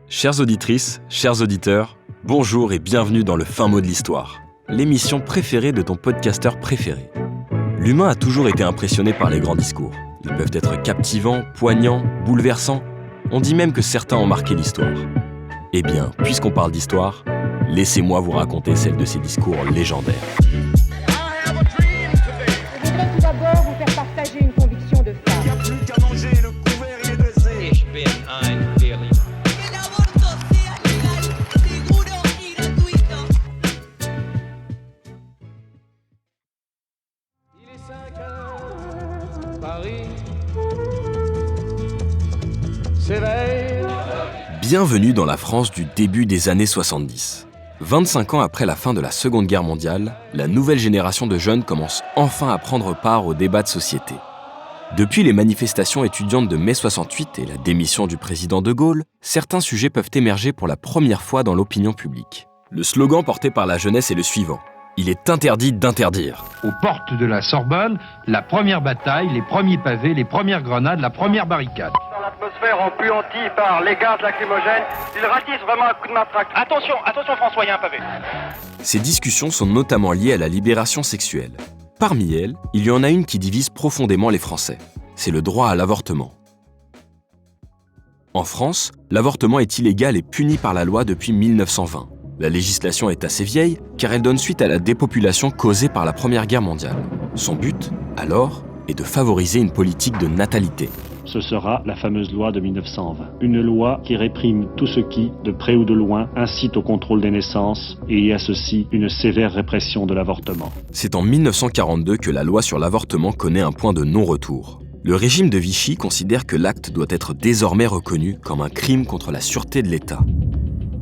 Chères auditrices, chers auditeurs, bonjour et bienvenue dans le fin mot de l'histoire, l'émission préférée de ton podcasteur préféré. L'humain a toujours été impressionné par les grands discours. Ils peuvent être captivants, poignants, bouleversants. On dit même que certains ont marqué l'histoire. Eh bien, puisqu'on parle d'histoire, laissez-moi vous raconter celle de ces discours légendaires. Je voudrais tout d'abord vous faire partager une conviction de femme. Il n'y a plus qu'à manger, le couvert il est dressé. Ich bin ein Berliner. El aborto sea legal, seguro y gratuito. Il est 5 heures, Paris s'éveille. Bienvenue dans la France du début des années 70. 25 ans après la fin de la Seconde Guerre mondiale, la nouvelle génération de jeunes commence enfin à prendre part au débat de société. Depuis les manifestations étudiantes de mai 68 et la démission du président de Gaulle, certains sujets peuvent émerger pour la première fois dans l'opinion publique. Le slogan porté par la jeunesse est le suivant : il est interdit d'interdire. Aux portes de la Sorbonne, la première bataille, les premiers pavés, les premières grenades, la première barricade. Dans l'atmosphère empuantie par les gaz lacrymogènes, il ratisse vraiment un coup de matraque. Attention François, il y a un pavé. Ces discussions sont notamment liées à la libération sexuelle. Parmi elles, il y en a une qui divise profondément les Français. C'est le droit à l'avortement. En France, l'avortement est illégal et puni par la loi depuis 1920. La législation est assez vieille car elle donne suite à la dépopulation causée par la Première Guerre mondiale. Son but, alors, est de favoriser une politique de natalité. Ce sera la fameuse loi de 1920. Une loi qui réprime tout ce qui, de près ou de loin, incite au contrôle des naissances et y associe une sévère répression de l'avortement. C'est en 1942 que la loi sur l'avortement connaît un point de non-retour. Le régime de Vichy considère que l'acte doit être désormais reconnu comme un crime contre la sûreté de l'État.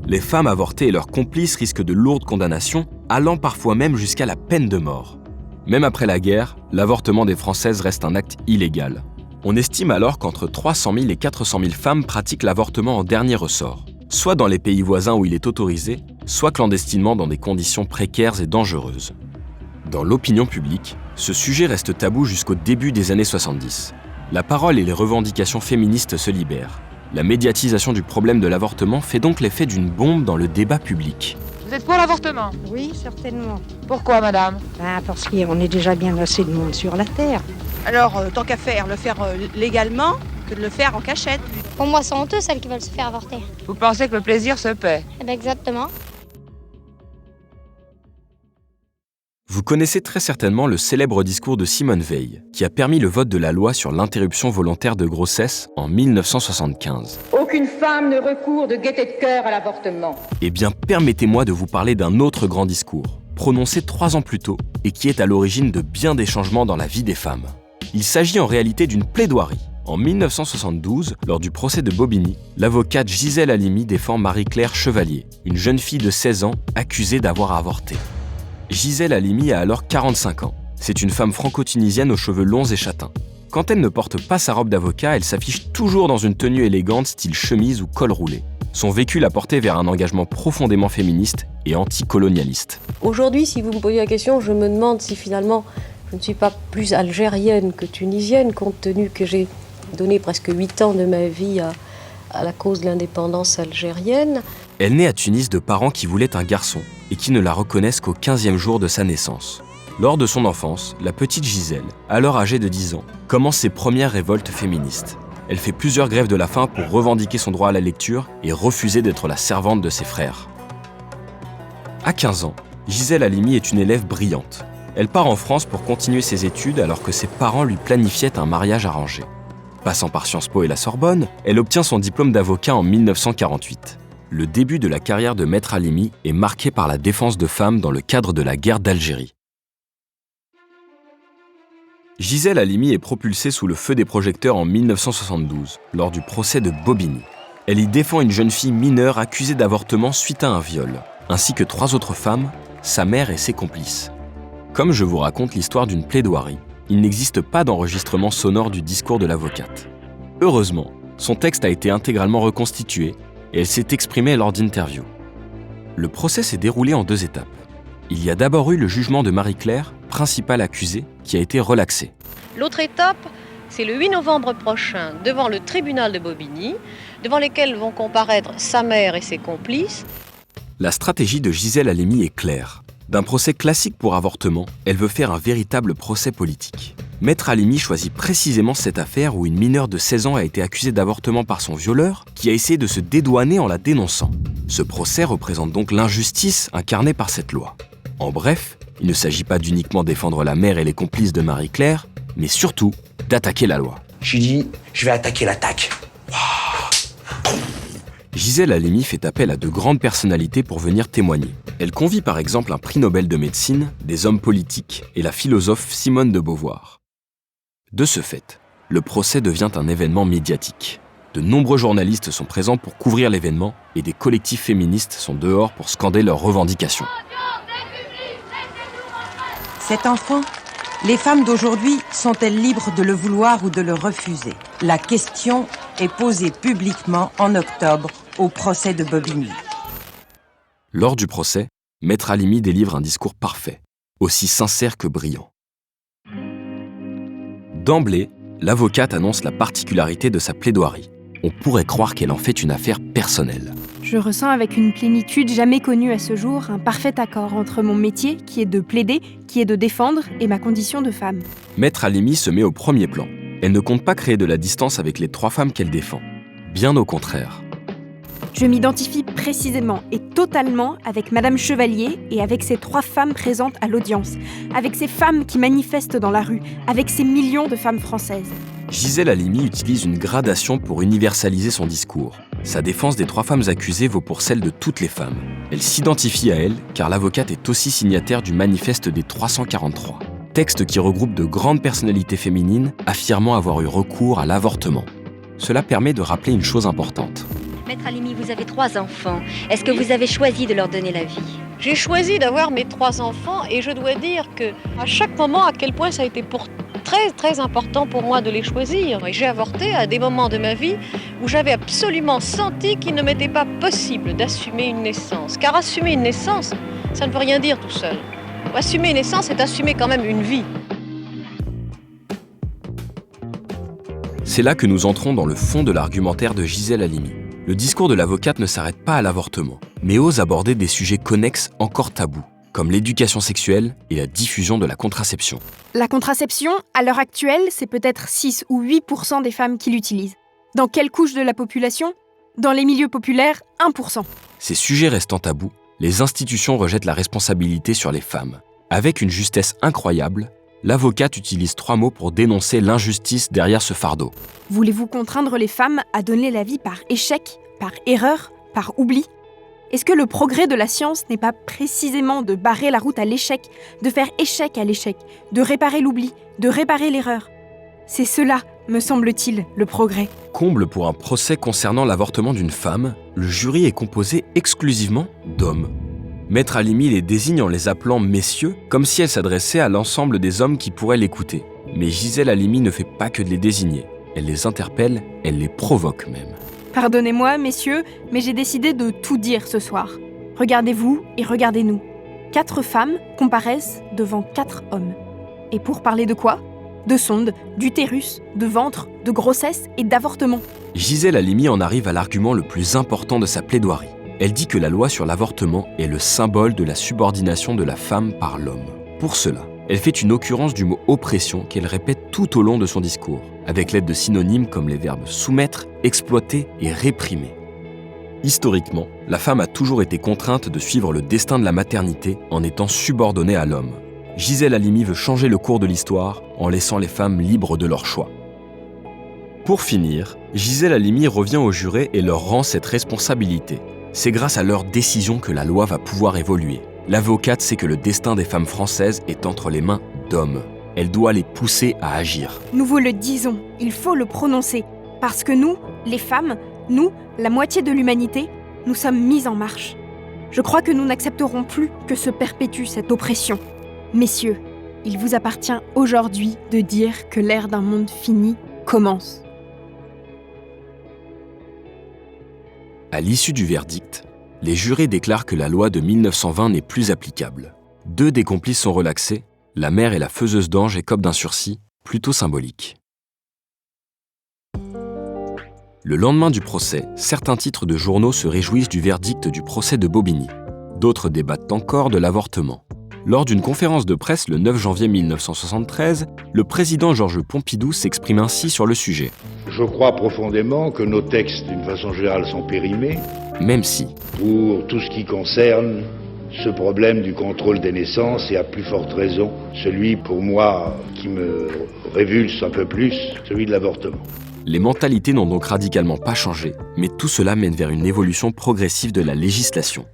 Les femmes avortées et leurs complices risquent de lourdes condamnations, allant parfois même jusqu'à la peine de mort. Même après la guerre, l'avortement des Françaises reste un acte illégal. On estime alors qu'entre 300 000 et 400 000 femmes pratiquent l'avortement en dernier ressort, soit dans les pays voisins où il est autorisé, soit clandestinement dans des conditions précaires et dangereuses. Dans l'opinion publique, ce sujet reste tabou jusqu'au début des années 70. La parole et les revendications féministes se libèrent. La médiatisation du problème de l'avortement fait donc l'effet d'une bombe dans le débat public. Vous êtes pour l'avortement? Oui, certainement. Pourquoi, madame? Parce qu'on est déjà bien assez de monde sur la Terre. Alors, tant qu'à faire, le faire légalement que de le faire en cachette. Pour moi, c'est honteux, celles qui veulent se faire avorter. Vous pensez que le plaisir se paie? Eh bien, exactement. Vous connaissez très certainement le célèbre discours de Simone Veil, qui a permis le vote de la loi sur l'interruption volontaire de grossesse en 1975. Aucune femme ne recourt de gaieté de cœur à l'avortement. Eh bien, permettez-moi de vous parler d'un autre grand discours, prononcé 3 ans plus tôt, et qui est à l'origine de bien des changements dans la vie des femmes. Il s'agit en réalité d'une plaidoirie. En 1972, lors du procès de Bobigny, l'avocate Gisèle Halimi défend Marie-Claire Chevalier, une jeune fille de 16 ans accusée d'avoir avorté. Gisèle Halimi a alors 45 ans. C'est une femme franco-tunisienne aux cheveux longs et châtains. Quand elle ne porte pas sa robe d'avocat, elle s'affiche toujours dans une tenue élégante style chemise ou col roulé. Son vécu l'a portée vers un engagement profondément féministe et anticolonialiste. Aujourd'hui, si vous me posez la question, je me demande si finalement je ne suis pas plus algérienne que tunisienne, compte tenu que j'ai donné presque 8 ans de ma vie à la cause de l'indépendance algérienne. Elle naît à Tunis de parents qui voulaient un garçon et qui ne la reconnaissent qu'au 15e jour de sa naissance. Lors de son enfance, la petite Gisèle, alors âgée de 10 ans, commence ses premières révoltes féministes. Elle fait plusieurs grèves de la faim pour revendiquer son droit à la lecture et refuser d'être la servante de ses frères. À 15 ans, Gisèle Halimi est une élève brillante. Elle part en France pour continuer ses études alors que ses parents lui planifiaient un mariage arrangé. Passant par Sciences Po et la Sorbonne, elle obtient son diplôme d'avocat en 1948. Le début de la carrière de Maître Halimi est marqué par la défense de femmes dans le cadre de la guerre d'Algérie. Gisèle Halimi est propulsée sous le feu des projecteurs en 1972, lors du procès de Bobigny. Elle y défend une jeune fille mineure accusée d'avortement suite à un viol, ainsi que 3 autres femmes, sa mère et ses complices. Comme je vous raconte l'histoire d'une plaidoirie, il n'existe pas d'enregistrement sonore du discours de l'avocate. Heureusement, son texte a été intégralement reconstitué et elle s'est exprimée lors d'interviews. Le procès s'est déroulé en 2 étapes. Il y a d'abord eu le jugement de Marie-Claire, principale accusée, qui a été relaxé. L'autre étape, C'est le 8 novembre prochain, devant le tribunal de Bobigny, devant lesquels vont comparaître sa mère et ses complices. La stratégie de Gisèle Halimi est claire. D'un procès classique pour avortement, elle veut faire un véritable procès politique. Maître Halimi choisit précisément cette affaire où une mineure de 16 ans a été accusée d'avortement par son violeur, qui a essayé de se dédouaner en la dénonçant. Ce procès représente donc l'injustice incarnée par cette loi. En bref, il ne s'agit pas d'uniquement défendre la mère et les complices de Marie-Claire, mais surtout d'attaquer la loi. Je dis, je vais attaquer l'attaque. Gisèle Halimi fait appel à de grandes personnalités pour venir témoigner. Elle convie par exemple un prix Nobel de médecine, des hommes politiques et la philosophe Simone de Beauvoir. De ce fait, le procès devient un événement médiatique. De nombreux journalistes sont présents pour couvrir l'événement et des collectifs féministes sont dehors pour scander leurs revendications. Cet enfant, les femmes d'aujourd'hui sont-elles libres de le vouloir ou de le refuser? La question est posée publiquement en octobre au procès de Bobigny. Lors du procès, Maître Halimi délivre un discours parfait, aussi sincère que brillant. D'emblée, l'avocate annonce la particularité de sa plaidoirie. On pourrait croire qu'elle en fait une affaire personnelle. Je ressens avec une plénitude jamais connue à ce jour un parfait accord entre mon métier, qui est de plaider, qui est de défendre, et ma condition de femme. Maître Halimi se met au premier plan. Elle ne compte pas créer de la distance avec les 3 femmes qu'elle défend. Bien au contraire. Je m'identifie précisément et totalement avec Madame Chevalier et avec ces 3 femmes présentes à l'audience, avec ces femmes qui manifestent dans la rue, avec ces millions de femmes françaises. Gisèle Halimi utilise une gradation pour universaliser son discours. Sa défense des 3 femmes accusées vaut pour celle de toutes les femmes. Elle s'identifie à elles car l'avocate est aussi signataire du manifeste des 343, texte qui regroupe de grandes personnalités féminines affirmant avoir eu recours à l'avortement. Cela permet de rappeler une chose importante. Maître Halimi, vous avez 3 enfants. Est-ce que vous avez choisi de leur donner la vie? J'ai choisi d'avoir mes 3 enfants et je dois dire que à chaque moment, à quel point ça a été très important pour moi de les choisir. Et j'ai avorté à des moments de ma vie où j'avais absolument senti qu'il ne m'était pas possible d'assumer une naissance. Car assumer une naissance, ça ne veut rien dire tout seul. Assumer une naissance, c'est assumer quand même une vie. C'est là que nous entrons dans le fond de l'argumentaire de Gisèle Halimi. Le discours de l'avocate ne s'arrête pas à l'avortement, mais ose aborder des sujets connexes encore tabous, comme l'éducation sexuelle et la diffusion de la contraception. La contraception, à l'heure actuelle, c'est peut-être 6 ou 8% des femmes qui l'utilisent. Dans quelle couche de la population? Dans les milieux populaires, 1%. Ces sujets restant tabous, les institutions rejettent la responsabilité sur les femmes. Avec une justesse incroyable, l'avocate utilise 3 mots pour dénoncer l'injustice derrière ce fardeau. Voulez-vous contraindre les femmes à donner la vie par échec, par erreur, par oubli? Est-ce que le progrès de la science n'est pas précisément de barrer la route à l'échec, de faire échec à l'échec, de réparer l'oubli, de réparer l'erreur? C'est cela, me semble-t-il, le progrès. Comble pour un procès concernant l'avortement d'une femme, le jury est composé exclusivement d'hommes. Maître Halimi les désigne en les appelant « messieurs », comme si elle s'adressait à l'ensemble des hommes qui pourraient l'écouter. Mais Gisèle Halimi ne fait pas que de les désigner. Elle les interpelle, elle les provoque même. Pardonnez-moi, messieurs, mais j'ai décidé de tout dire ce soir. Regardez-vous et regardez-nous. 4 femmes comparaissent devant 4 hommes. Et pour parler de quoi? De sonde, d'utérus, de ventre, de grossesse et d'avortement. Gisèle Halimi en arrive à l'argument le plus important de sa plaidoirie. Elle dit que la loi sur l'avortement est le symbole de la subordination de la femme par l'homme. Pour cela, elle fait une occurrence du mot « oppression » qu'elle répète tout au long de son discours, avec l'aide de synonymes comme les verbes « soumettre »,« exploiter » et « réprimer ». Historiquement, la femme a toujours été contrainte de suivre le destin de la maternité en étant subordonnée à l'homme. Gisèle Halimi veut changer le cours de l'histoire en laissant les femmes libres de leur choix. Pour finir, Gisèle Halimi revient aux jurés et leur rend cette responsabilité. C'est grâce à leur décision que la loi va pouvoir évoluer. L'avocate sait que le destin des femmes françaises est entre les mains d'hommes. Elle doit les pousser à agir. Nous vous le disons, il faut le prononcer. Parce que nous, les femmes, nous, la moitié de l'humanité, nous sommes mises en marche. Je crois que nous n'accepterons plus que se perpétue cette oppression. Messieurs, il vous appartient aujourd'hui de dire que l'ère d'un monde fini commence. À l'issue du verdict, les jurés déclarent que la loi de 1920 n'est plus applicable. 2 des complices sont relaxés, la mère et la faiseuse d'ange écopent d'un sursis, plutôt symbolique. Le lendemain du procès, certains titres de journaux se réjouissent du verdict du procès de Bobigny. D'autres débattent encore de l'avortement. Lors d'une conférence de presse le 9 janvier 1973, le président Georges Pompidou s'exprime ainsi sur le sujet. Je crois profondément que nos textes, d'une façon générale, sont périmés. Même si, pour tout ce qui concerne ce problème du contrôle des naissances, et à plus forte raison, celui, pour moi, qui me révulse un peu plus, celui de l'avortement. Les mentalités n'ont donc radicalement pas changé, mais tout cela mène vers une évolution progressive de la législation.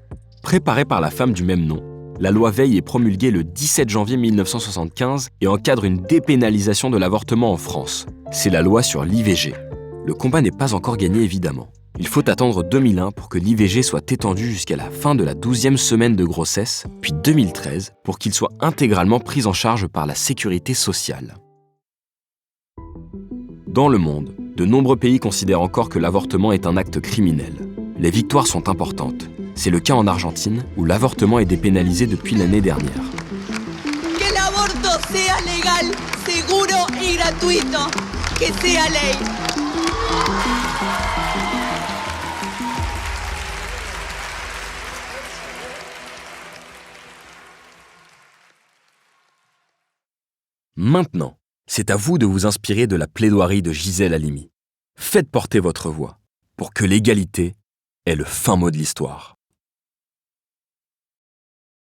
Préparée par la femme du même nom, la loi Veil est promulguée le 17 janvier 1975 et encadre une dépénalisation de l'avortement en France. C'est la loi sur l'IVG. Le combat n'est pas encore gagné évidemment. Il faut attendre 2001 pour que l'IVG soit étendu jusqu'à la fin de la 12e semaine de grossesse, puis 2013 pour qu'il soit intégralement pris en charge par la sécurité sociale. Dans le monde, de nombreux pays considèrent encore que l'avortement est un acte criminel. Les victoires sont importantes. C'est le cas en Argentine, où l'avortement est dépénalisé depuis l'année dernière. Que l'avorto sea legal, seguro y gratuito. Que sea ley. Maintenant, c'est à vous de vous inspirer de la plaidoirie de Gisèle Halimi. Faites porter votre voix pour que l'égalité ait le fin mot de l'histoire.